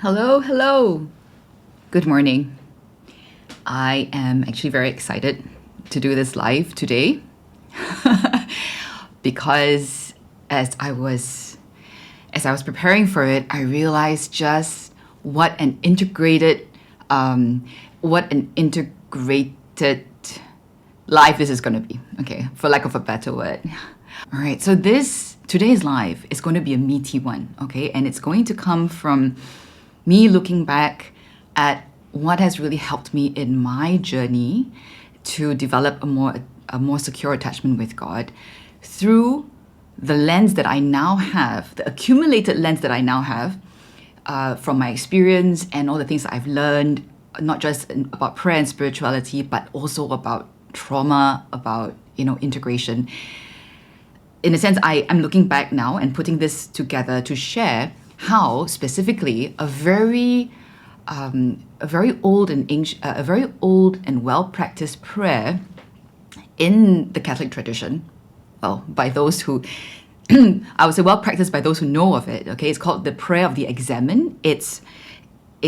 Hello, hello. Good morning. I am actually very excited to do this live today because as I was preparing for it, I realized just what an integrated live this is going to be. Okay, for lack of a better word. All right, so today's live is going to be a meaty one, okay? And it's going to come from me looking back at what has really helped me in my journey to develop a more secure attachment with God through the lens that I now have, the accumulated lens that I now have from my experience and all the things that I've learned, not just about prayer and spirituality, but also about trauma, about integration. In a sense, I'm looking back now and putting this together to share how specifically a very old and well-practiced prayer in the Catholic tradition, well, by those who I would say well-practiced by those who know of it. Okay, it's called the Prayer of the Examen. It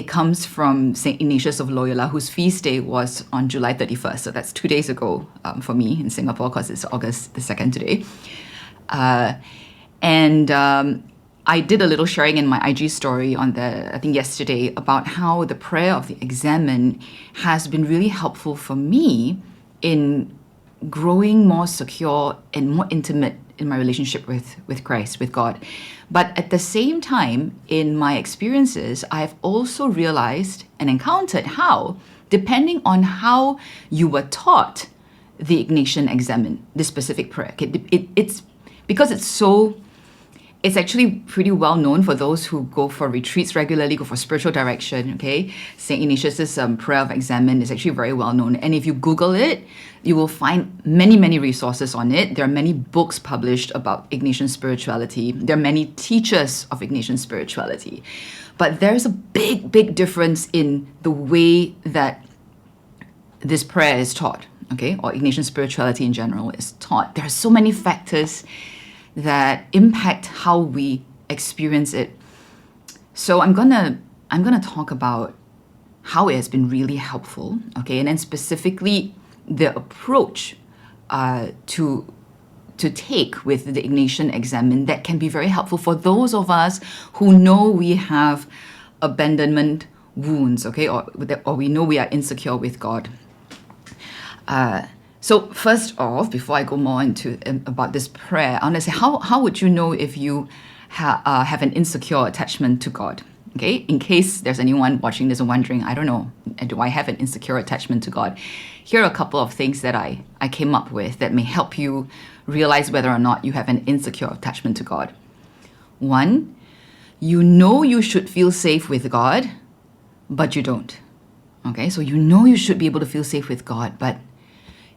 comes from Saint Ignatius of Loyola, whose feast day was on July 31st. So that's 2 days ago for me in Singapore, because it's August the 2nd today. I did a little sharing in my IG story I think yesterday, about how the prayer of the Examen has been really helpful for me in growing more secure and more intimate in my relationship with Christ, with God. But at the same time, in my experiences, I've also realized and encountered how, depending on how you were taught the Ignatian Examen, this specific prayer, it's because it's actually pretty well known for those who go for retreats regularly, go for spiritual direction, okay? St. Ignatius' Prayer of Examen is actually very well known. And if you Google it, you will find many, many resources on it. There are many books published about Ignatian spirituality. There are many teachers of Ignatian spirituality. But there's a big, big difference in the way that this prayer is taught, okay? Or Ignatian spirituality in general is taught. There are so many factors that impact how we experience it. So I'm gonna talk about how it has been really helpful, okay, and then specifically the approach to take with the Ignatian Examen that can be very helpful for those of us who know we have abandonment wounds, okay, or we know we are insecure with God. So first off, before I go more into about this prayer, I want to say, how would you know if you have an insecure attachment to God? Okay, in case there's anyone watching this and wondering, I don't know, do I have an insecure attachment to God? Here are a couple of things that I came up with that may help you realize whether or not you have an insecure attachment to God. One, you know you should feel safe with God, but you don't. Okay, so you know you should be able to feel safe with God, but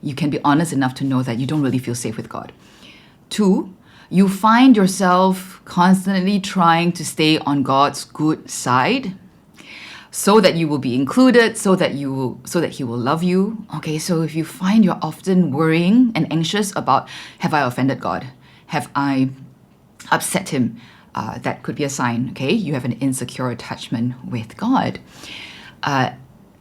you can be honest enough to know that you don't really feel safe with God. Two, you find yourself constantly trying to stay on God's good side so that you will be included, so that He will love you. Okay, so if you find you're often worrying and anxious about, have I offended God? Have I upset Him? That could be a sign, okay? You have an insecure attachment with God.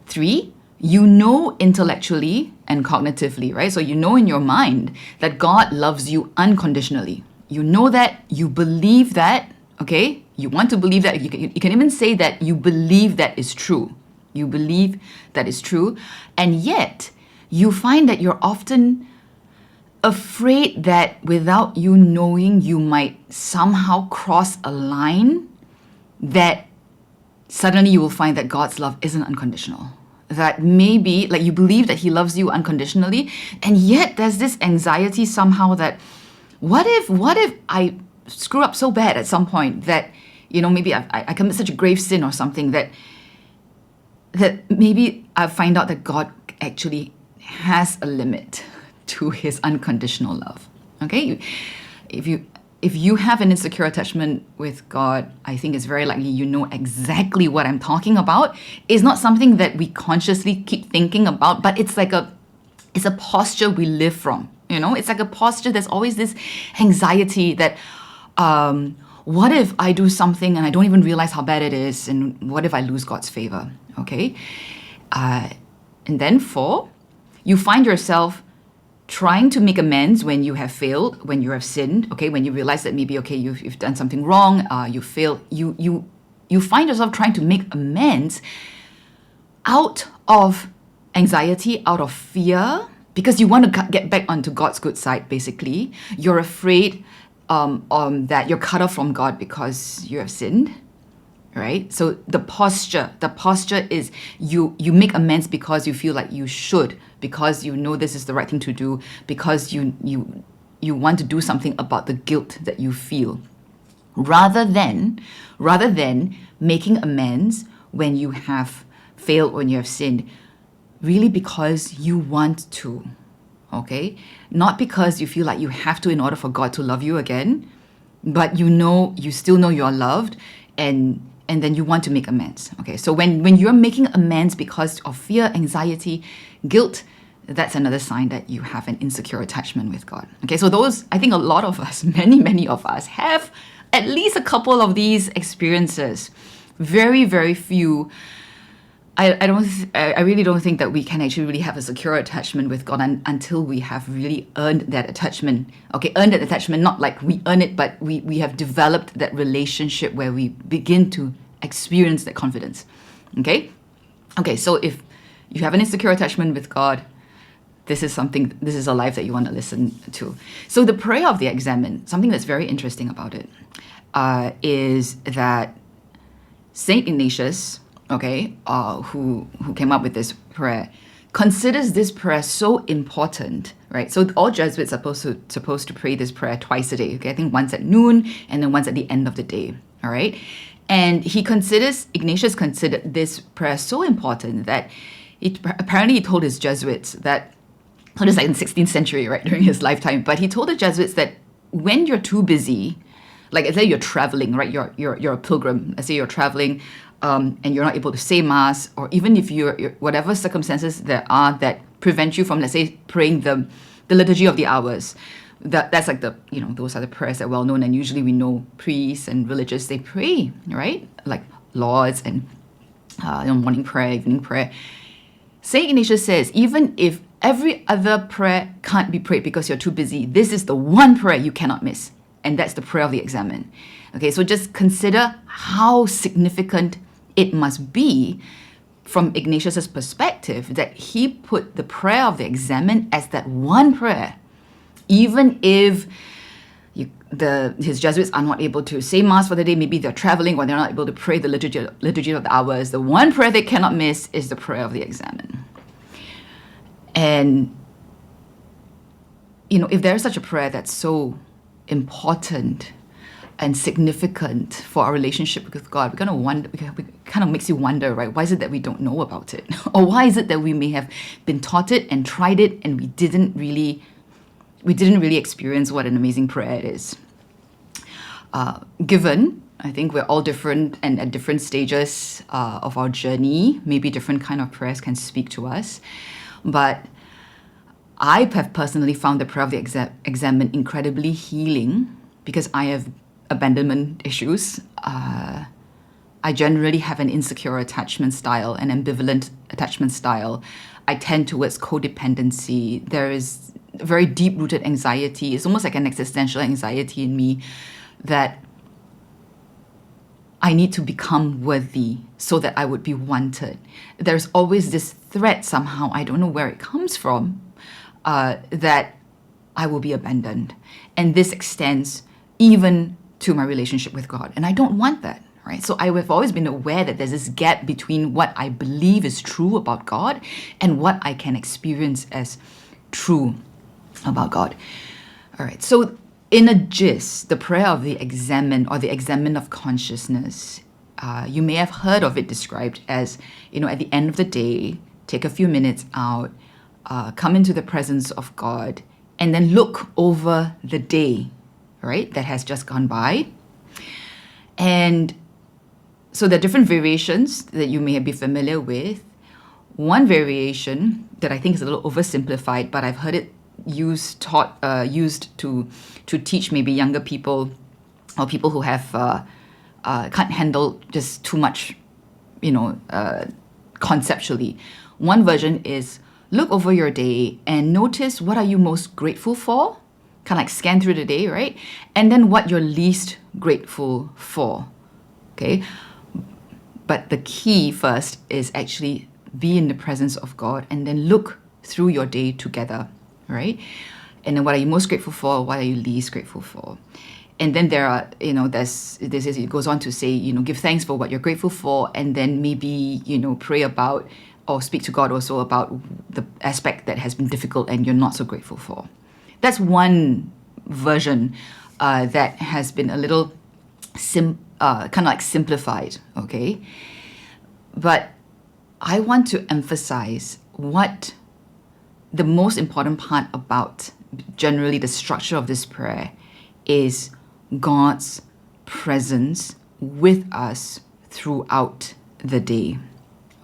Three, you know intellectually and cognitively, right? So you know in your mind that God loves you unconditionally. You know that, you believe that, okay? You want to believe that. You can even say that you believe that is true. You believe that is true. And yet, you find that you're often afraid that without you knowing, you might somehow cross a line that suddenly you will find that God's love isn't unconditional. That maybe, like, you believe that He loves you unconditionally, and yet there's this anxiety somehow that, what if I screw up so bad at some point that, maybe I commit such a grave sin or something that maybe I find out that God actually has a limit to His unconditional love. Okay? If you have an insecure attachment with God, I think it's very likely you know exactly what I'm talking about. It's not something that we consciously keep thinking about, but it's a posture we live from. It's like a posture. There's always this anxiety that what if I do something and I don't even realize how bad it is? And what if I lose God's favor? Okay. And then 4, you find yourself trying to make amends when you have failed, when you have sinned, okay, when you realize that maybe, okay, you've done something wrong, you failed, you find yourself trying to make amends out of anxiety, out of fear, because you want to get back onto God's good side, basically. You're afraid that you're cut off from God because you have sinned, right? So the posture is you make amends because you feel like you should, because you know this is the right thing to do, because you want to do something about the guilt that you feel, rather than making amends when you have failed, when you have sinned, really because you want to, okay? Not because you feel like you have to in order for God to love you again, but you still know you're loved, and then you want to make amends, okay? So when you're making amends because of fear, anxiety, guilt, that's another sign that you have an insecure attachment with God. Okay, so those, I think a lot of us, many of us, have at least a couple of these experiences. Very, very few. I really don't think that we can actually really have a secure attachment with God until we have really earned that attachment. Okay, earned that attachment, not like we earn it, but we have developed that relationship where we begin to experience that confidence. Okay, so if you have an insecure attachment with God, this is a life that you want to listen to. So the prayer of the Examen, something that's very interesting about it, is that Saint Ignatius, okay, who came up with this prayer, considers this prayer so important, right? So all Jesuits are supposed to pray this prayer twice a day. Okay, I think once at noon and then once at the end of the day. All right, and Ignatius considered this prayer so important that apparently he told his Jesuits that. So this is like in the 16th century, right, during his lifetime. But he told the Jesuits that when you're too busy, like let's say you're traveling, right, you're a pilgrim. Let's say you're traveling, and you're not able to say mass, or even if you're whatever circumstances there are that prevent you from, let's say, praying the liturgy of the hours. That's like those are the prayers that are well known, and usually we know priests and religious, they pray, right, like Lauds and morning prayer, evening prayer. Saint Ignatius says, even if every other prayer can't be prayed because you're too busy, this is the one prayer you cannot miss, and that's the prayer of the Examen. Okay, so just consider how significant it must be from Ignatius's perspective that he put the prayer of the Examen as that one prayer, even if his Jesuits are not able to say mass for the day, maybe they're traveling or they're not able to pray the liturgy of the hours. The one prayer they cannot miss is the prayer of the Examen. And if there's such a prayer that's so important and significant for our relationship with God, we're gonna wonder. It kind of makes you wonder, right? Why is it that we don't know about it, or why is it that we may have been taught it and tried it and we didn't really experience what an amazing prayer it is? Given, I think we're all different and at different stages of our journey, maybe different kind of prayers can speak to us. But I have personally found the prayer of the Examen incredibly healing because I have abandonment issues. I generally have an insecure attachment style, an ambivalent attachment style. I tend towards codependency. There is very deep-rooted anxiety. It's almost like an existential anxiety in me that I need to become worthy so that I would be wanted. There's always this threat somehow, I don't know where it comes from, that I will be abandoned. And this extends even to my relationship with God. And I don't want that, right? So I have always been aware that there's this gap between what I believe is true about God and what I can experience as true about God. All right, so in a gist, the prayer of the Examen or the Examen of Consciousness, you may have heard of it described as, at the end of the day, take a few minutes out, come into the presence of God, and then look over the day, right, that has just gone by. And so there are different variations that you may be familiar with. One variation that I think is a little oversimplified, but I've heard it used to teach maybe younger people or people who have can't handle just too much, conceptually. One version is look over your day and notice what are you most grateful for, kind of like scan through the day, right? And then what you're least grateful for, okay? But the key first is actually be in the presence of God and then look through your day together, right? And then what are you most grateful for? What are you least grateful for? And then there are, it goes on to say, give thanks for what you're grateful for, and then maybe, pray about or speak to God also about the aspect that has been difficult and you're not so grateful for. That's one version that has been a little kind of like simplified, okay? But I want to emphasize what the most important part about generally the structure of this prayer is God's presence with us throughout the day.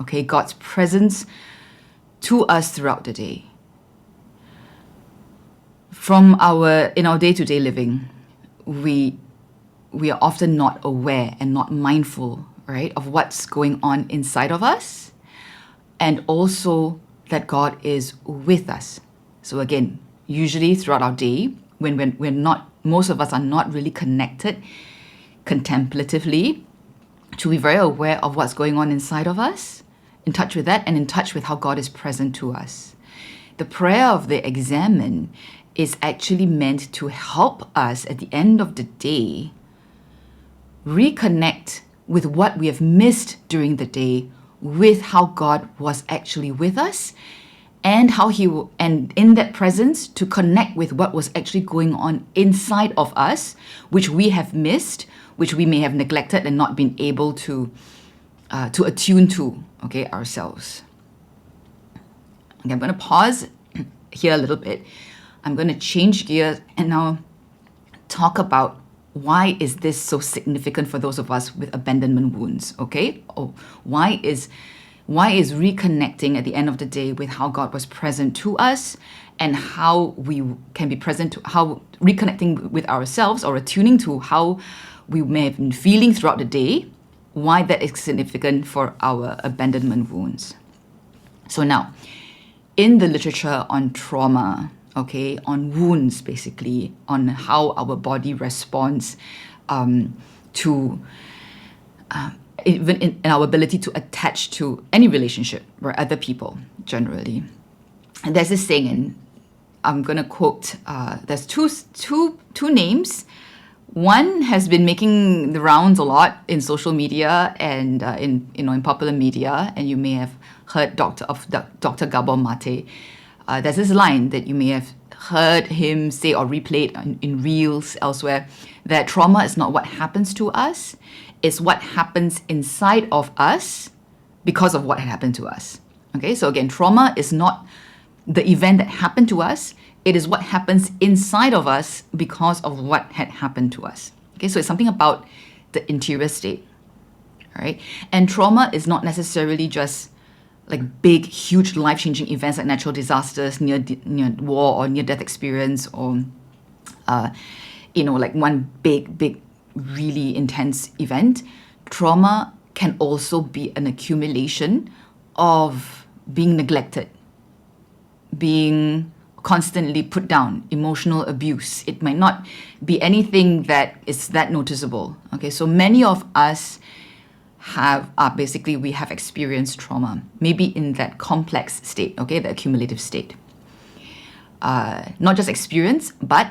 Okay, God's presence to us throughout the day. In our day-to-day living, we are often not aware and not mindful, right, of what's going on inside of us, and also that God is with us. So again, usually throughout our day, when most of us are not really connected contemplatively to be very aware of what's going on inside of us, in touch with that, and in touch with how God is present to us. The prayer of the Examen is actually meant to help us at the end of the day reconnect with what we have missed during the day with how God was actually with us, and how and in that presence to connect with what was actually going on inside of us, which we have missed, which we may have neglected and not been able to attune to, okay, ourselves. Okay, I'm going to pause here a little bit. I'm going to change gears and now talk about why is this so significant for those of us with abandonment wounds, okay? Or why is reconnecting at the end of the day with how God was present to us, and how we can be present to how reconnecting with ourselves or attuning to how we may have been feeling throughout the day, why that is significant for our abandonment wounds. So now, in the literature on trauma, okay, on wounds basically, on how our body responds to even in our ability to attach to any relationship or other people generally. And there's this saying, and I'm going to quote, there's two names. One has been making the rounds a lot in social media and in popular media, and you may have heard Dr. Gabor Mate. There's this line that you may have heard him say or replayed in reels elsewhere, that trauma is not what happens to us, it's what happens inside of us because of what had happened to us. Okay, so again, trauma is not the event that happened to us, it is what happens inside of us because of what had happened to us. Okay, so it's something about the interior state, all right? And trauma is not necessarily just like big, huge, life-changing events like natural disasters, near war or near-death experience, or like one big, really intense event. Trauma can also be an accumulation of being neglected, being constantly put down, emotional abuse. It might not be anything that is that noticeable. Okay, so many of us we have experienced trauma, maybe in that complex state, okay, the accumulative state. Not just experience, but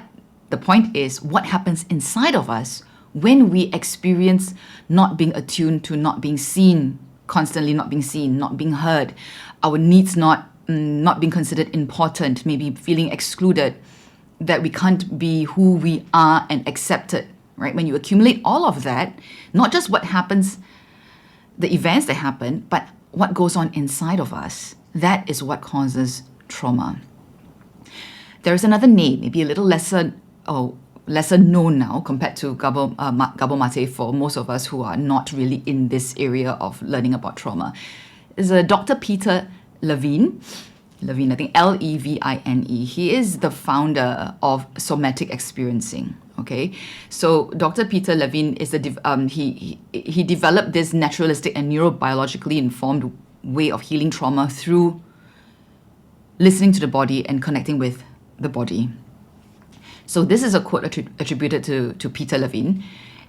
the point is what happens inside of us when we experience not being attuned to, not being seen, constantly not being seen, not being heard, our needs not being considered important, maybe feeling excluded, that we can't be who we are and accepted, right? When you accumulate all of that, not just what happens, the events that happen, but what goes on inside of us, that is what causes trauma. There is another name, maybe a little lesser known now compared to Gabor Mate for most of us who are not really in this area of learning about trauma. Is Dr. Peter Levine, Levine, I think Levine. He is the founder of somatic experiencing. Okay, so Dr. Peter Levine is he developed this naturalistic and neurobiologically informed way of healing trauma through listening to the body and connecting with the body. So this is a quote attributed to Peter Levine.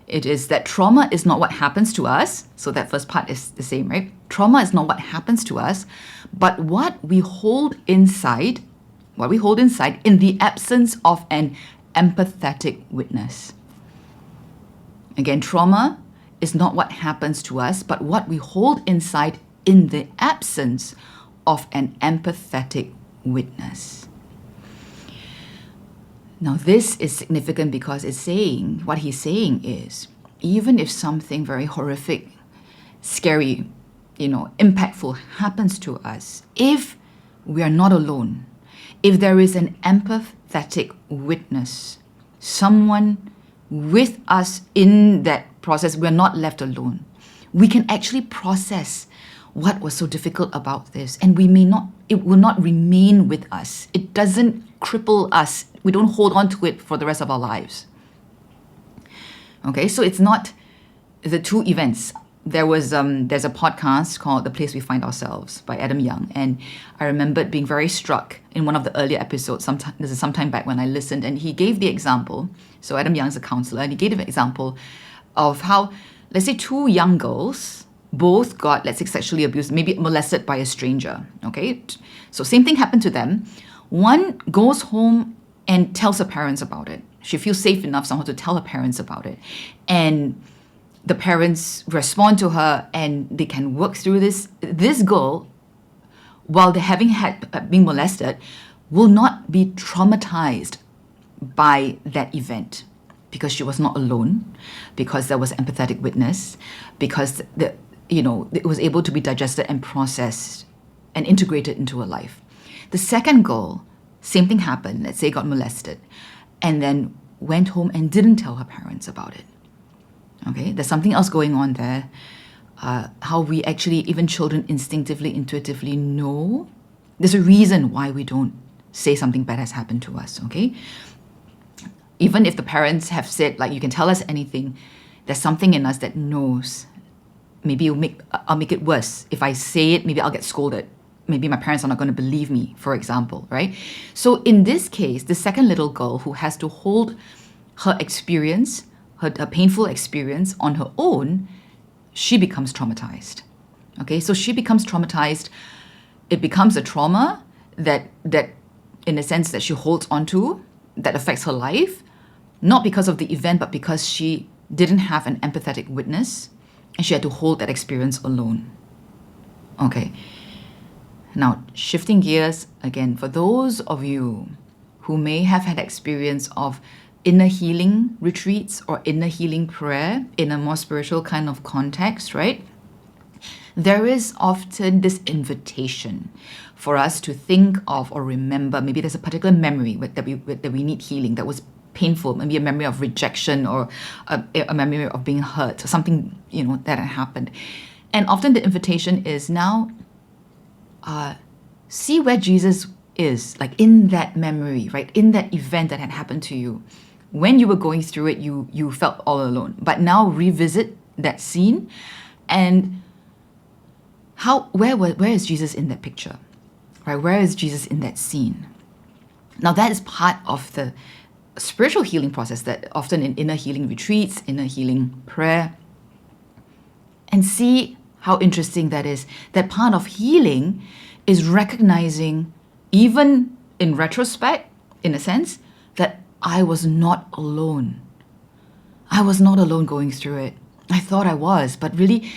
It is that trauma is not what happens to us. So that first part is the same, right? Trauma is not what happens to us, but what we hold inside in the absence of an empathetic witness. Again, trauma is not what happens to us, but what we hold inside in the absence of an empathetic witness. Now, this is significant because what he's saying is, even if something very horrific, scary, impactful happens to us, if we are not alone, if there is an empathetic witness, someone with us in that process, we're not left alone. We can actually process what was so difficult about this, and it will not remain with us. It doesn't cripple us. We don't hold on to it for the rest of our lives. Okay, so it's not the two events. There's a podcast called The Place We Find Ourselves by Adam Young, and I remembered being very struck in one of the earlier episodes. This is some time back when I listened, and he gave the example. So Adam Young's a counselor, and he gave an example of how, let's say, two young girls both got, let's say, sexually abused, maybe molested by a stranger. Okay, so same thing happened to them. One goes home and tells her parents about it. She feels safe enough somehow to tell her parents about it, and the parents respond to her, and they can work through this. This girl, while they being molested, will not be traumatized by that event because she was not alone, because there was empathetic witness, because it was able to be digested and processed and integrated into her life. The second girl, same thing happened. Let's say got molested, and then went home and didn't tell her parents about it. Okay, there's something else going on there. How we actually, even children instinctively, intuitively know. There's a reason why we don't say something bad has happened to us, okay? Even if the parents have said, like, you can tell us anything, there's something in us that knows. Maybe I'll make it worse. If I say it, maybe I'll get scolded. Maybe my parents are not going to believe me, for example, right? So in this case, the second little girl who has to hold her experience, her painful experience on her own, she becomes traumatized. Okay, so she becomes traumatized. It becomes a trauma that in a sense that she holds onto, that affects her life, not because of the event, but because she didn't have an empathetic witness, and she had to hold that experience alone. Okay. Now, shifting gears again, for those of you who may have had experience of inner healing retreats or inner healing prayer in a more spiritual kind of context, right? There is often this invitation for us to think of or remember. Maybe there's a particular memory that we need healing that was painful, maybe a memory of rejection or a memory of being hurt or something, that had happened. And often the invitation is now, see where Jesus is, like in that memory, right? In that event that had happened to you. When you were going through it, you felt all alone. But now revisit that scene and where is Jesus in that picture? Right? Where is Jesus in that scene? Now that is part of the spiritual healing process that often in inner healing retreats, inner healing prayer. And see how interesting that is. That part of healing is recognizing, even in retrospect, in a sense, that I was not alone. I was not alone going through it. I thought I was, but really,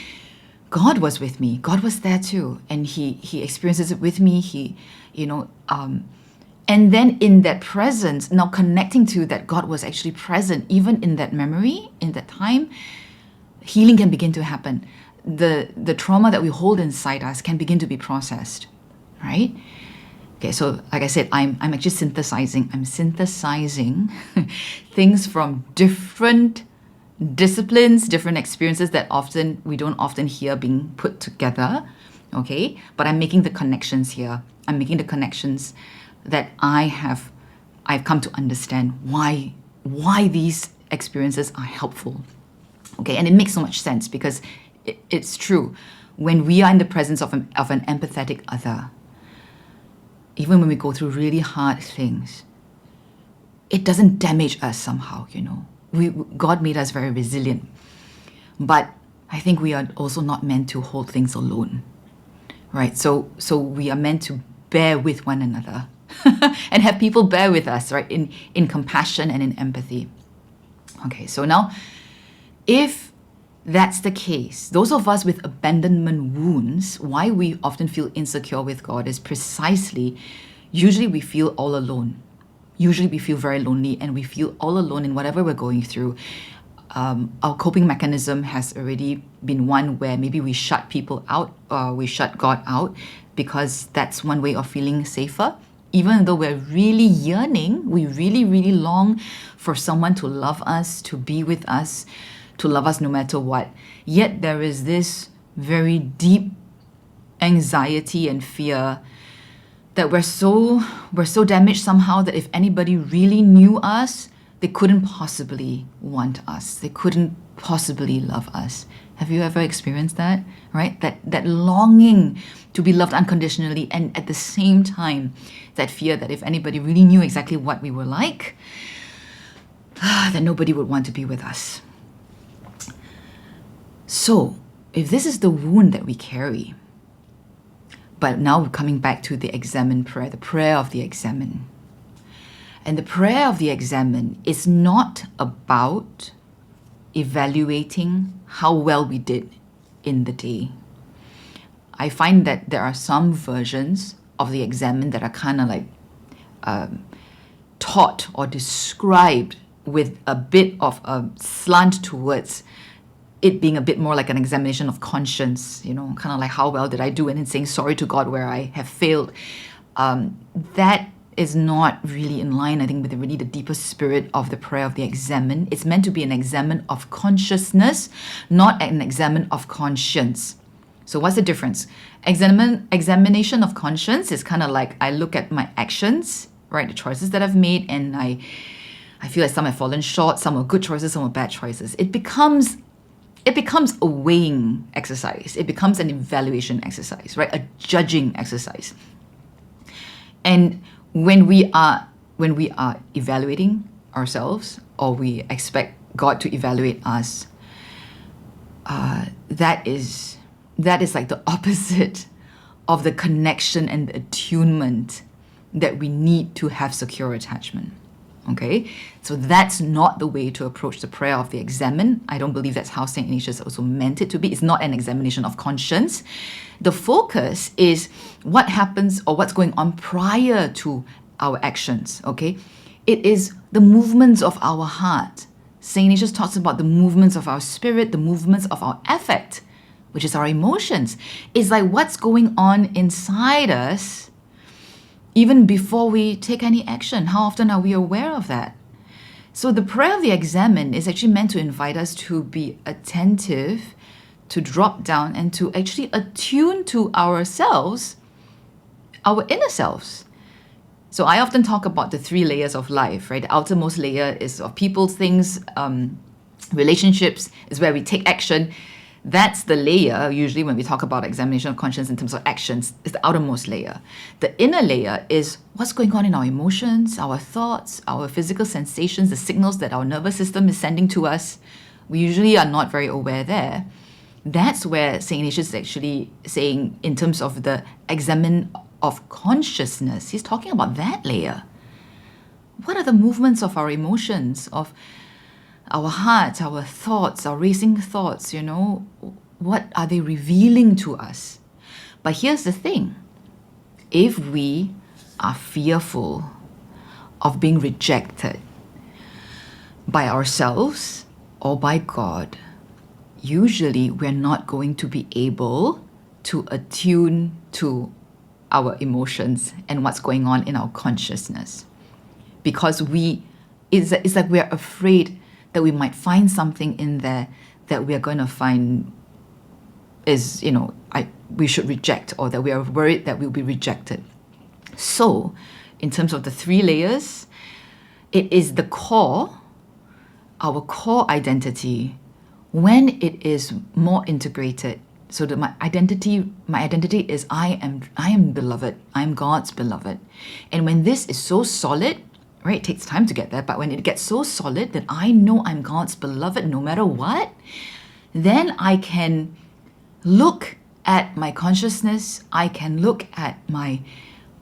God was with me. God was there too. And He experiences it with me. And then in that presence, now connecting to that God was actually present, even in that memory, in that time, healing can begin to happen. The trauma that we hold inside us can begin to be processed, right? Okay, so like I said, I'm actually synthesizing. I'm synthesizing things from different disciplines, different experiences that we don't often hear being put together okay? But I'm making the connections here. I'm making the connections that I've come to understand why these experiences are helpful. Okay, and it makes so much sense because it's true. When we are in the presence of an empathetic other, even when we go through really hard things, it doesn't damage us somehow, God made us very resilient. But I think we are also not meant to hold things alone, right? So we are meant to bear with one another and have people bear with us, right? In compassion and in empathy. Okay, so now, if that's the case, those of us with abandonment wounds, why we often feel insecure with God is precisely, usually we feel all alone. Usually we feel very lonely and we feel all alone in whatever we're going through. Our coping mechanism has already been one where maybe we shut people out or we shut God out because that's one way of feeling safer. Even though we're really yearning, we really, really long for someone to love us, to be with us, to love us no matter what. Yet there is this very deep anxiety and fear that we're so damaged somehow that if anybody really knew us, they couldn't possibly want us. They couldn't possibly love us. Have you ever experienced that? Right? That longing to be loved unconditionally, and at the same time, that fear that if anybody really knew exactly what we were like, then nobody would want to be with us. So, if this is the wound that we carry, but now we're coming back to the Examen prayer, the prayer of the Examen. And the prayer of the Examen is not about evaluating how well we did in the day. I find that there are some versions of the Examen that are kind of like taught or described with a bit of a slant towards it being a bit more like an examination of conscience, kind of like how well did I do, and then saying sorry to God where I have failed. That is not really in line, I think, with really the deeper spirit of the prayer of the Examen. It's meant to be an examen of consciousness, not an examen of conscience. So what's the difference? Examination of conscience is kind of like I look at my actions, right, the choices that I've made, and I feel like some have fallen short, some are good choices, some are bad choices. It becomes a weighing exercise. It becomes an evaluation exercise, right? A judging exercise. And when we are evaluating ourselves, or we expect God to evaluate us, that is like the opposite of the connection and the attunement that we need to have secure attachment. Okay, so that's not the way to approach the prayer of the Examen. I don't believe that's how St. Ignatius also meant it to be. It's not an examination of conscience. The focus is what happens or what's going on prior to our actions, okay? It is the movements of our heart. St. Ignatius talks about the movements of our spirit, the movements of our affect, which is our emotions. It's like what's going on inside us even before we take any action. How often are we aware of that? So the prayer of the Examen is actually meant to invite us to be attentive, to drop down and to actually attune to ourselves, our inner selves. So I often talk about the 3 layers of life, right? The outermost layer is of people, things, relationships, is where we take action. That's the layer, usually when we talk about examination of conscience in terms of actions, is the outermost layer. The inner layer is what's going on in our emotions, our thoughts, our physical sensations, the signals that our nervous system is sending to us. We usually are not very aware there. That's where St. Ignatius is actually saying, in terms of the Examen of Consciousness, he's talking about that layer. What are the movements of our emotions, of our hearts, our thoughts, our racing thoughts, what are they revealing to us? But here's the thing. If we are fearful of being rejected by ourselves or by God, usually we're not going to be able to attune to our emotions and what's going on in our consciousness. Because it's like we're afraid that we might find something in there that we are going to find is, we should reject, or that we are worried that we'll be rejected. So, in terms of the 3 layers, it is the core, our core identity, when it is more integrated. So that my identity is I am beloved. I am God's beloved. And when this is so solid, right, it takes time to get there, but when it gets so solid that I know I'm God's beloved no matter what, then I can look at my consciousness, I can look at my,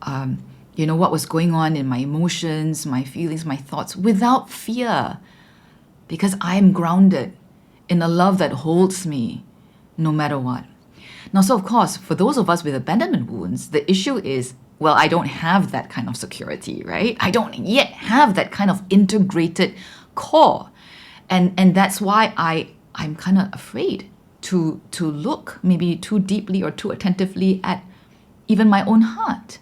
what was going on in my emotions, my feelings, my thoughts without fear, because I am grounded in a love that holds me no matter what. Now, so of course, for those of us with abandonment wounds, the issue is, well, I don't have that kind of security, right? I don't yet have that kind of integrated core. And that's why I'm kind of afraid to look maybe too deeply or too attentively at even my own heart.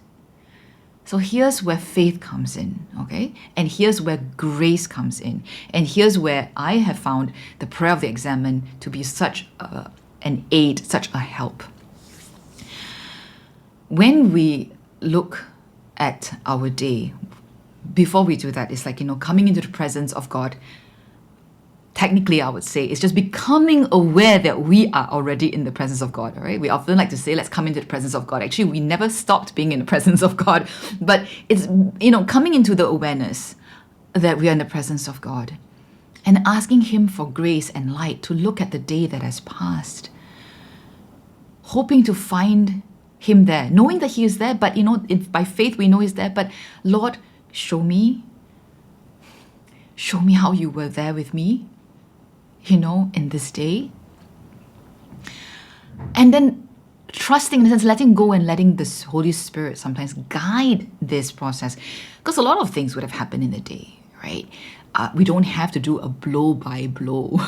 So here's where faith comes in, okay? And here's where grace comes in. And here's where I have found the prayer of the Examen to be such an aid, such a help. When we look at our day, before we do that, it's like, coming into the presence of God. Technically, I would say it's just becoming aware that we are already in the presence of God, all right? We often like to say, let's come into the presence of God. Actually, we never stopped being in the presence of God, but it's, coming into the awareness that we are in the presence of God and asking Him for grace and light to look at the day that has passed, hoping to find Him there, knowing that He is there, but, by faith we know He's there, but Lord, show me how you were there with me, in this day. And then trusting, in a sense, letting go and letting the Holy Spirit sometimes guide this process. Because a lot of things would have happened in the day, right? We don't have to do a blow by blow.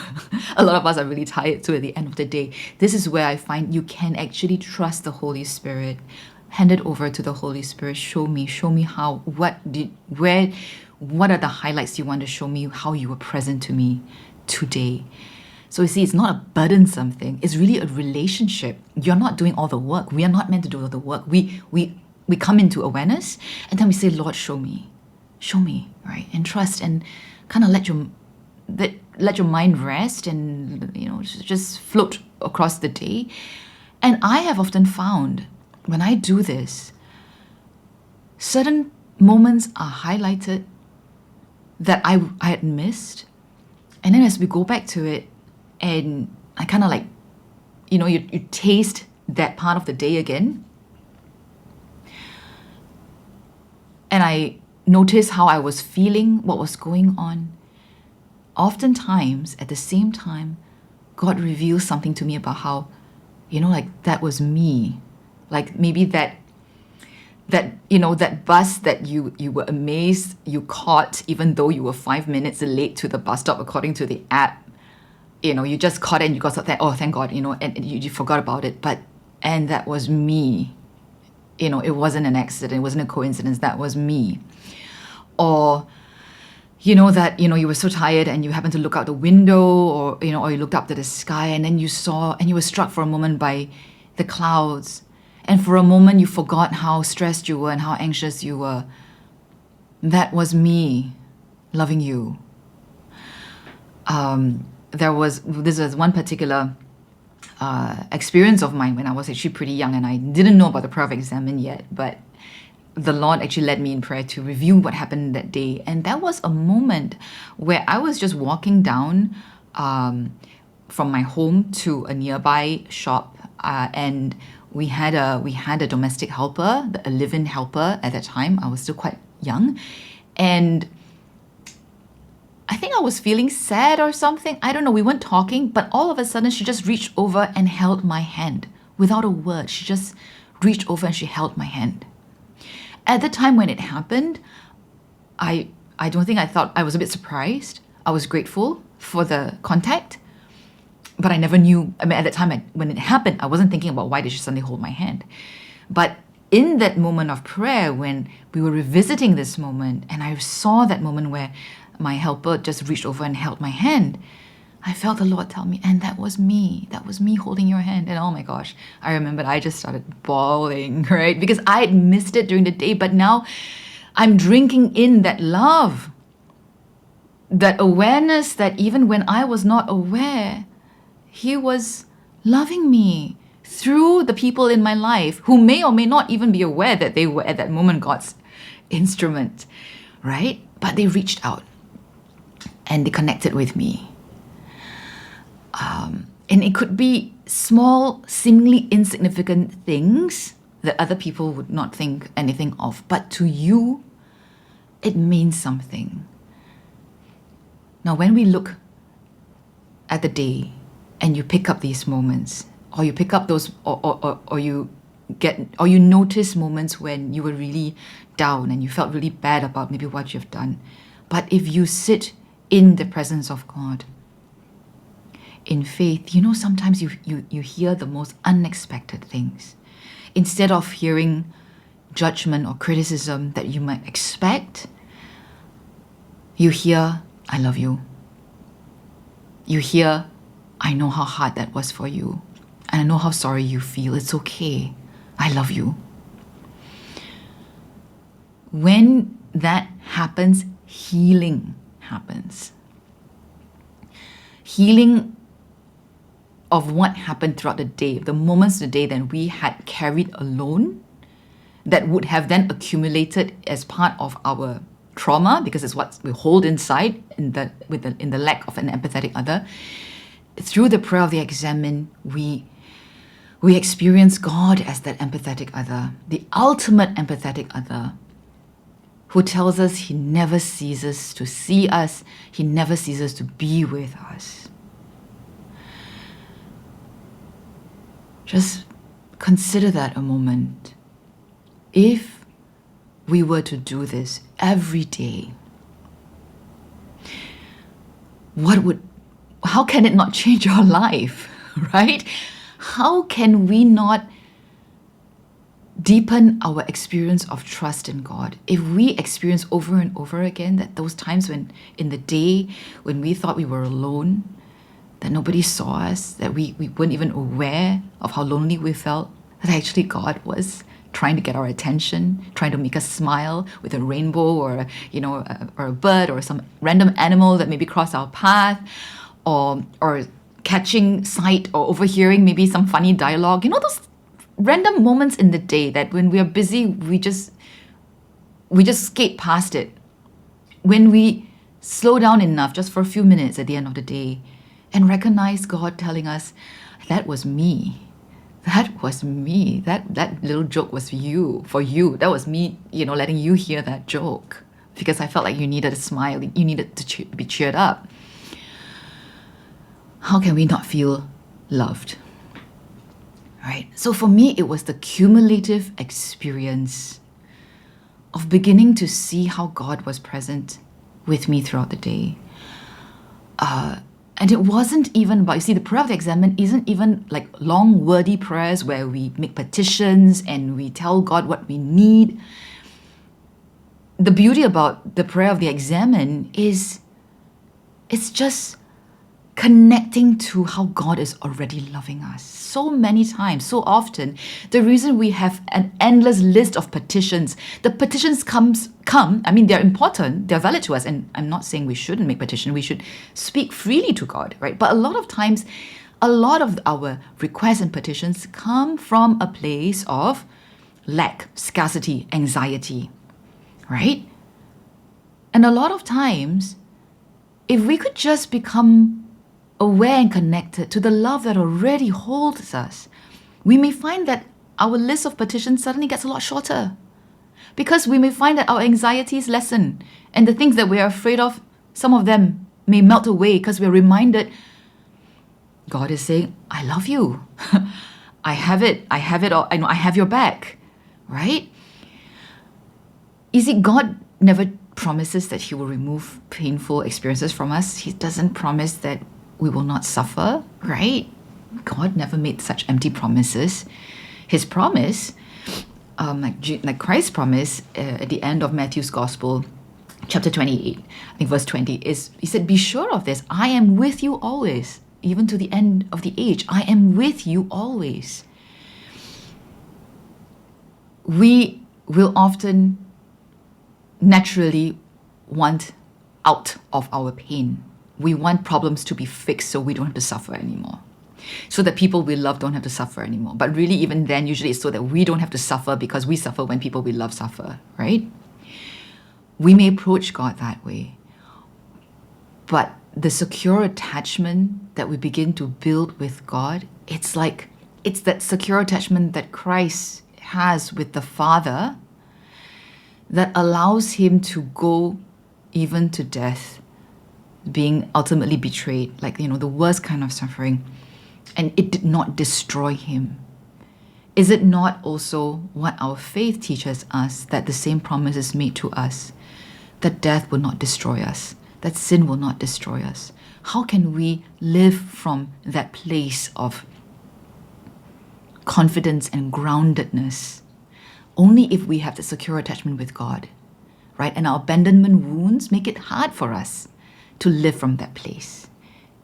A lot of us are really tired too at the end of the day. This is where I find you can actually trust the Holy Spirit. Hand it over to the Holy Spirit. Show me how, what are the highlights you want to show me, how you were present to me today. So you see, it's not a burdensome thing. It's really a relationship. You're not doing all the work. We are not meant to do all the work. We come into awareness and then we say, Lord, show me, right? And trust and kind of let your mind rest and, just float across the day. And I have often found when I do this, certain moments are highlighted that I had missed. And then as we go back to it, and I kind of like, you taste that part of the day again. And I notice how I was feeling, what was going on. Oftentimes, at the same time, God reveals something to me about how, that was me. Like maybe that bus that you were amazed you caught, even though you were 5 minutes late to the bus stop according to the app, you just caught it and you got that, oh, thank God, and you forgot about it. And that was me. It wasn't an accident, it wasn't a coincidence, that was me. Or, that, you were so tired and you happened to look out the window or you looked up to the sky and then you saw and you were struck for a moment by the clouds. And for a moment, you forgot how stressed you were and how anxious you were. That was me loving you. This was one particular experience of mine when I was actually pretty young and I didn't know about the prayer of examen yet, but the Lord actually led me in prayer to review what happened that day. And that was a moment where I was just walking down from my home to a nearby shop and we had a domestic helper, a live-in helper at that time. I was still quite young. And I think I was feeling sad or something. I don't know. We weren't talking, but all of a sudden she just reached over and held my hand without a word. She just reached over and she held my hand. At the time when it happened, I don't think I thought, I was a bit surprised. I was grateful for the contact. But I never knew, at that time when it happened, I wasn't thinking about why did she suddenly hold my hand. But in that moment of prayer, when we were revisiting this moment, and I saw that moment where my helper just reached over and held my hand, I felt the Lord tell me, and that was me. That was me holding your hand. And oh my gosh, I remembered I just started bawling, right? Because I had missed it during the day, but now I'm drinking in that love, that awareness that even when I was not aware, He was loving me through the people in my life who may or may not even be aware that they were at that moment God's instrument, right? But they reached out and they connected with me. And it could be small, seemingly insignificant things that other people would not think anything of, but to you, it means something. Now, when we look at the day and you pick up these moments, or you pick up those, or you notice moments when you were really down and you felt really bad about maybe what you've done. But if you sit in the presence of God, in faith, sometimes you hear the most unexpected things. Instead of hearing judgment or criticism that you might expect, you hear, I love you. You hear, I know how hard that was for you. And I know how sorry you feel. It's okay. I love you. When that happens, healing happens. Healing of what happened throughout the day, the moments of the day that we had carried alone, that would have then accumulated as part of our trauma, because it's what we hold inside in the lack of an empathetic other. Through the prayer of the Examen, we experience God as that empathetic other, the ultimate empathetic other, who tells us He never ceases to see us, He never ceases to be with us. Just consider that a moment. If we were to do this every day, how can it not change our life, right? How can we not deepen our experience of trust in God? If we experience over and over again that those times when in the day when we thought we were alone, that nobody saw us, that we weren't even aware of how lonely we felt, that actually God was trying to get our attention, trying to make us smile with a rainbow or a bird or some random animal that maybe crossed our path, or catching sight or overhearing maybe some funny dialogue. Those random moments in the day that when we are busy, we just skate past it. When we slow down enough just for a few minutes at the end of the day and recognize God telling us, that was me. That was me. That little joke was for you. That was me, letting you hear that joke because I felt like you needed a smile. You needed to be cheered up. How can we not feel loved? Right? So for me, it was the cumulative experience of beginning to see how God was present with me throughout the day. And it wasn't even about, the prayer of the Examen isn't even like long wordy prayers where we make petitions and we tell God what we need. The beauty about the prayer of the Examen is it's just connecting to how God is already loving us. So many times, so often, the reason we have an endless list of petitions, the petitions they're important, they're valid to us, and I'm not saying we shouldn't make petition, we should speak freely to God, right? But a lot of times, a lot of our requests and petitions come from a place of lack, scarcity, anxiety, right? And a lot of times, if we could just become aware and connected to the love that already holds us, we may find that our list of petitions suddenly gets a lot shorter. Because we may find that our anxieties lessen and the things that we are afraid of, some of them may melt away because we're reminded God is saying, I love you. I have it all. I have your back, right? God never promises that He will remove painful experiences from us. He doesn't promise that we will not suffer, right? God never made such empty promises. His promise, like Christ's promise at the end of Matthew's Gospel, chapter 28, I think verse 20, is he said, "Be sure of this, I am with you always, even to the end of the age. I am with you always." We will often naturally want out of our pain. We want problems to be fixed so we don't have to suffer anymore, so that people we love don't have to suffer anymore. But really, even then, usually it's so that we don't have to suffer, because we suffer when people we love suffer, right? We may approach God that way, but the secure attachment that we begin to build with God, it's that secure attachment that Christ has with the Father that allows him to go even to death, being ultimately betrayed, the worst kind of suffering, and it did not destroy him. Is it not also what our faith teaches us, that the same promise is made to us, that death will not destroy us, that sin will not destroy us? How can we live from that place of confidence and groundedness? Only if we have the secure attachment with God, right? And our abandonment wounds make it hard for us to live from that place.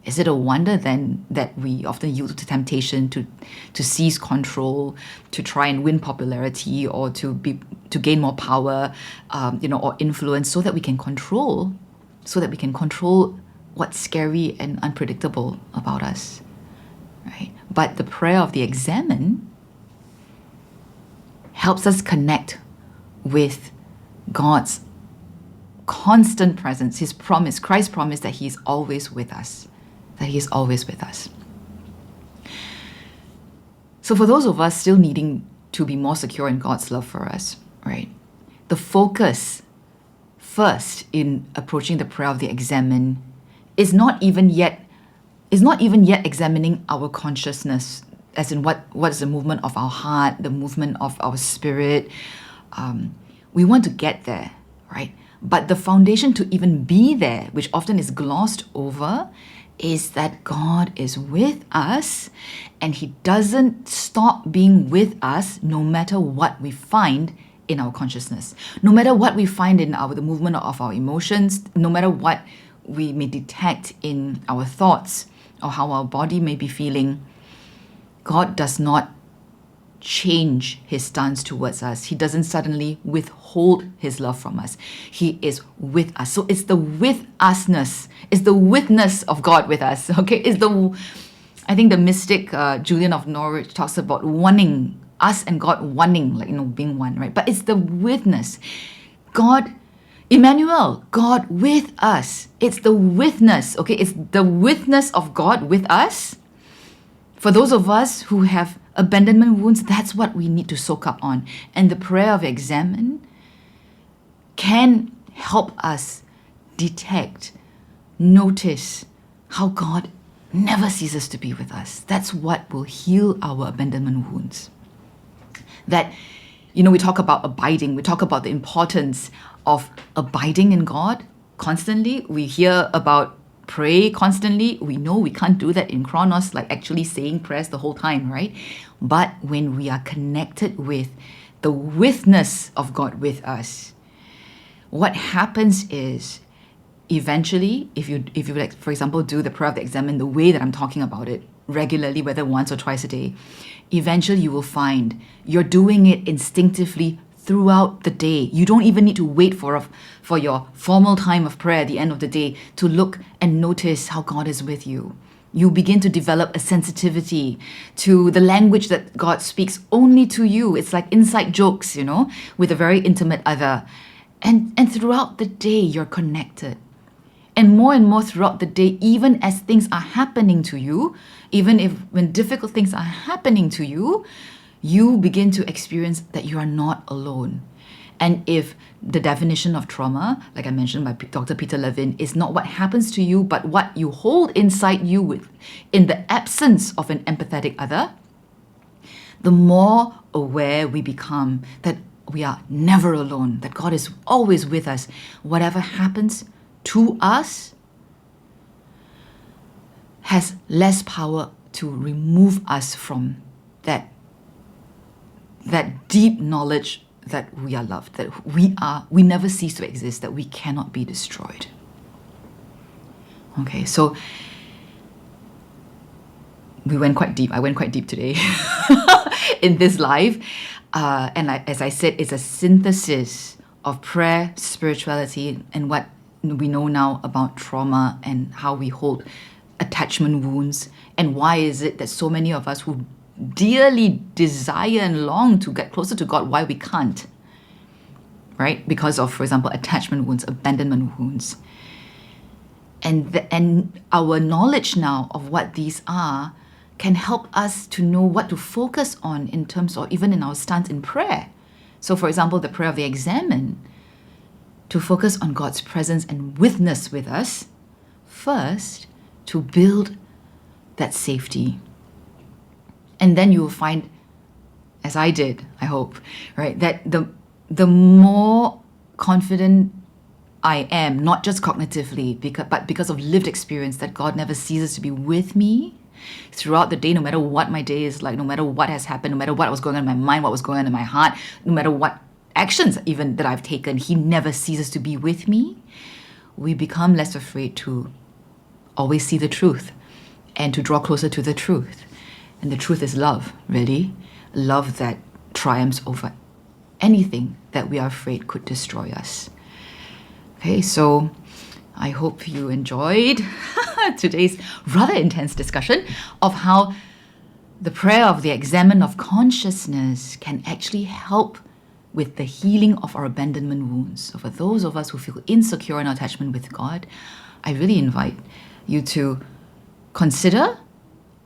Is it a wonder then that we often yield to temptation to seize control, to try and win popularity, or to gain more power, or influence, so that we can control what's scary and unpredictable about us, right? But the prayer of the Examen helps us connect with God's constant presence, his promise, Christ's promise that he is always with us, So for those of us still needing to be more secure in God's love for us, right? The focus first in approaching the prayer of the Examen is not even yet examining our consciousness, as in what is the movement of our heart, the movement of our spirit. We want to get there, right? But the foundation to even be there, which often is glossed over, is that God is with us, and he doesn't stop being with us no matter what we find in our consciousness, no matter what we find in the movement of our emotions, no matter what we may detect in our thoughts or how our body may be feeling. God does not change his stance towards us. He doesn't suddenly withhold his love from us. He is with us. So it's the with usness, it's the witness of God with us. Okay, I think the mystic Julian of Norwich talks about wanting us and God wanting, being one, right? But it's the witness. God, Emmanuel, God with us. It's the witness, okay? It's the witness of God with us. For those of us who have abandonment wounds, that's what we need to soak up on. And the prayer of Examen can help us detect, notice how God never ceases to be with us. That's what will heal our abandonment wounds. That, we talk about abiding. We talk about the importance of abiding in God constantly. We hear about pray constantly. We know we can't do that in chronos, like actually saying prayers the whole time, right? But when we are connected with the witness of God with us, what happens is, eventually, if you like, for example, do the prayer of the Examen the way that I'm talking about it regularly, whether once or twice a day, eventually you will find you're doing it instinctively throughout the day. You don't even need to wait for your formal time of prayer at the end of the day to look and notice how God is with you. You begin to develop a sensitivity to the language that God speaks only to you. It's like inside jokes, with a very intimate other. And throughout the day, you're connected. And more throughout the day, even as things are happening to you, when difficult things are happening to you, you begin to experience that you are not alone. And if the definition of trauma, like I mentioned by Dr. Peter Levin, is not what happens to you, but what you hold inside you in the absence of an empathetic other, the more aware we become that we are never alone, that God is always with us. Whatever happens to us has less power to remove us from that deep knowledge that we are loved, that we never cease to exist, that we cannot be destroyed. Okay, so I went quite deep today in this live. As I said, it's a synthesis of prayer, spirituality, and what we know now about trauma and how we hold attachment wounds, and why is it that so many of us who dearly desire and long to get closer to God, why we can't, right? Because of, for example, attachment wounds, abandonment wounds. And our knowledge now of what these are can help us to know what to focus on in terms of even in our stance in prayer. So, for example, the prayer of the Examen, to focus on God's presence and witness with us first, to build that safety. And then you will find, as I did, I hope, right, that the more confident I am, not just cognitively, but because of lived experience, that God never ceases to be with me throughout the day, no matter what my day is like, no matter what has happened, no matter what was going on in my mind, what was going on in my heart, no matter what actions even that I've taken, He never ceases to be with me. We become less afraid to always see the truth and to draw closer to the truth. And the truth is love, really. Love that triumphs over anything that we are afraid could destroy us. Okay, so I hope you enjoyed today's rather intense discussion of how the prayer of the Examen of Consciousness can actually help with the healing of our abandonment wounds. So for those of us who feel insecure in our attachment with God, I really invite you to consider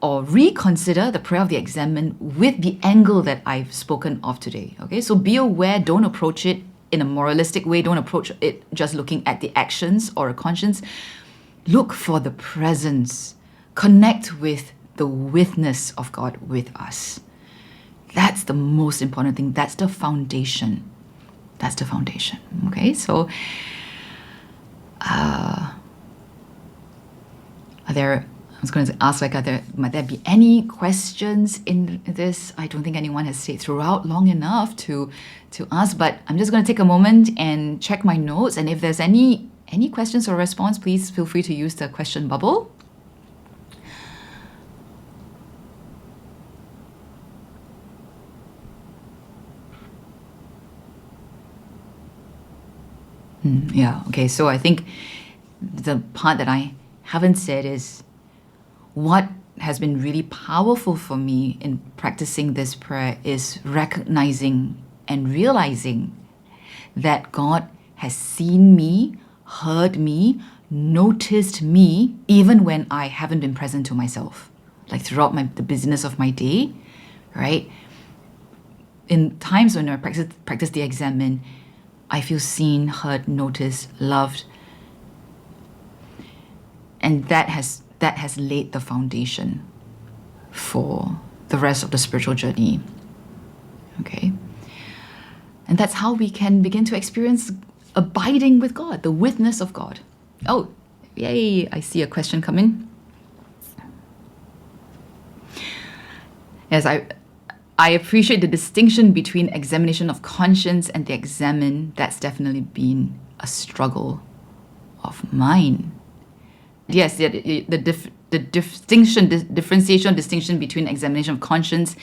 or reconsider the prayer of the Examen with the angle that I've spoken of today. Okay, so be aware, don't approach it in a moralistic way, don't approach it just looking at the actions or a conscience. Look for the presence. Connect with the witness of God with us. That's the most important thing. That's the foundation. That's the foundation. Okay, so I was going to ask, might there be any questions in this? I don't think anyone has stayed throughout long enough to ask, but I'm just going to take a moment and check my notes. And if there's any questions or response, please feel free to use the question bubble. Yeah, okay, so I think the part that I haven't said is what has been really powerful for me in practicing this prayer is recognizing and realizing that God has seen me, heard me, noticed me, even when I haven't been present to myself. Like throughout the busyness of my day, right? In times when I practice the Examen, I feel seen, heard, noticed, loved. And that has laid the foundation for the rest of the spiritual journey. Okay? And that's how we can begin to experience abiding with God, the witness of God. Oh, yay, I see a question come in. Yes, I appreciate the distinction between examination of conscience and the Examen. That's definitely been a struggle of mine. Yes, the differentiation between examination of conscience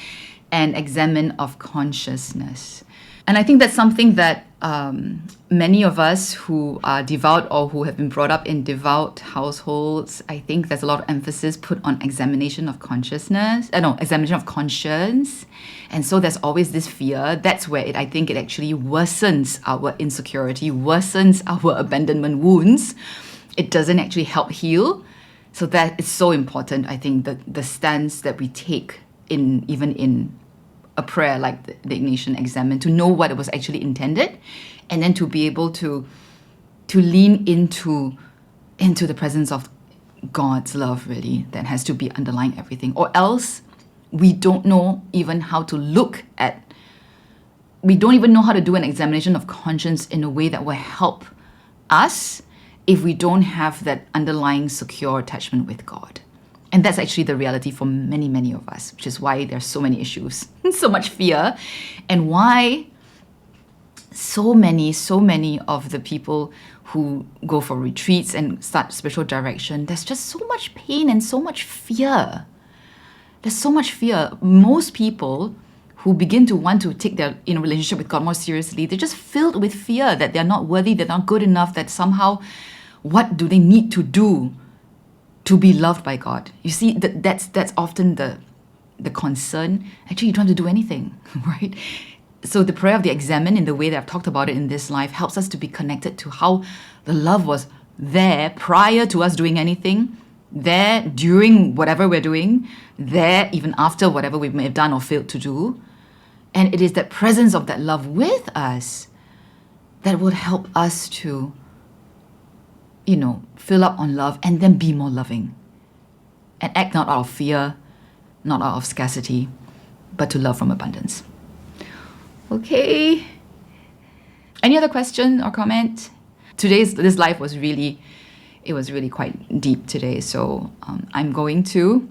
and Examen of Consciousness. And I think that's something that many of us who are devout or who have been brought up in devout households, I think there's a lot of emphasis put on examination of consciousness, examination of conscience. And so there's always this fear. That's where I think it actually worsens our insecurity, worsens our abandonment wounds. It doesn't actually help heal. So that is so important, I think, the stance that we take even in a prayer like the Ignatian Examen, to know what it was actually intended, and then to be able to lean into the presence of God's love, really, that has to be underlying everything. Or else we don't know even how to we don't even know how to do an examination of conscience in a way that will help us if we don't have that underlying secure attachment with God. And that's actually the reality for many, many of us, which is why there's so many issues, so much fear, and why so many of the people who go for retreats and start spiritual direction, there's just so much pain and so much fear. There's so much fear. Most people who begin to want to take their relationship with God more seriously, they're just filled with fear that they're not worthy, they're not good enough, that somehow, what do they need to do to be loved by God? You see, that's often the concern. Actually, you don't have to do anything, right? So the prayer of the Examen, in the way that I've talked about it in this life, helps us to be connected to how the love was there prior to us doing anything, there during whatever we're doing, there even after whatever we may have done or failed to do. And it is that presence of that love with us that will help us to, fill up on love and then be more loving. And act not out of fear, not out of scarcity, but to love from abundance. Okay. Any other question or comment? This life was really quite deep today. So I'm going to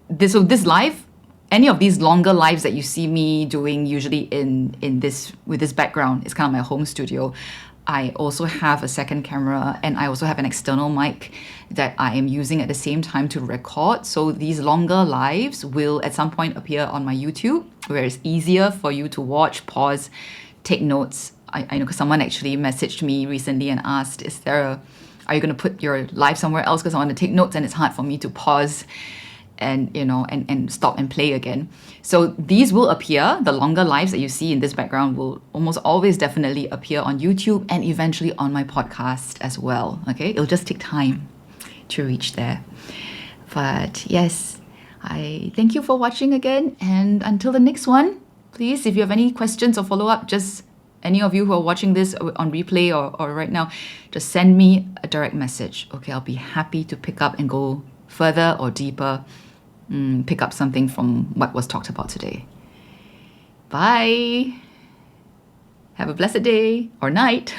this life, any of these longer lives that you see me doing usually in this with this background, it's kind of my home studio. I also have a second camera and I also have an external mic that I am using at the same time to record. So these longer lives will at some point appear on my YouTube, where it's easier for you to watch, pause, take notes. I know because someone actually messaged me recently and asked, are you going to put your live somewhere else? Because I want to take notes and it's hard for me to pause and stop and play again. So these will appear, the longer lives that you see in this background will almost always definitely appear on YouTube and eventually on my podcast as well. Okay, it'll just take time to reach there. But yes, I thank you for watching again, and until the next one, please, if you have any questions or follow-up, just any of you who are watching this on replay or right now, just send me a direct message. Okay, I'll be happy to pick up and go further or deeper, pick up something from what was talked about today. Bye. Have a blessed day or night.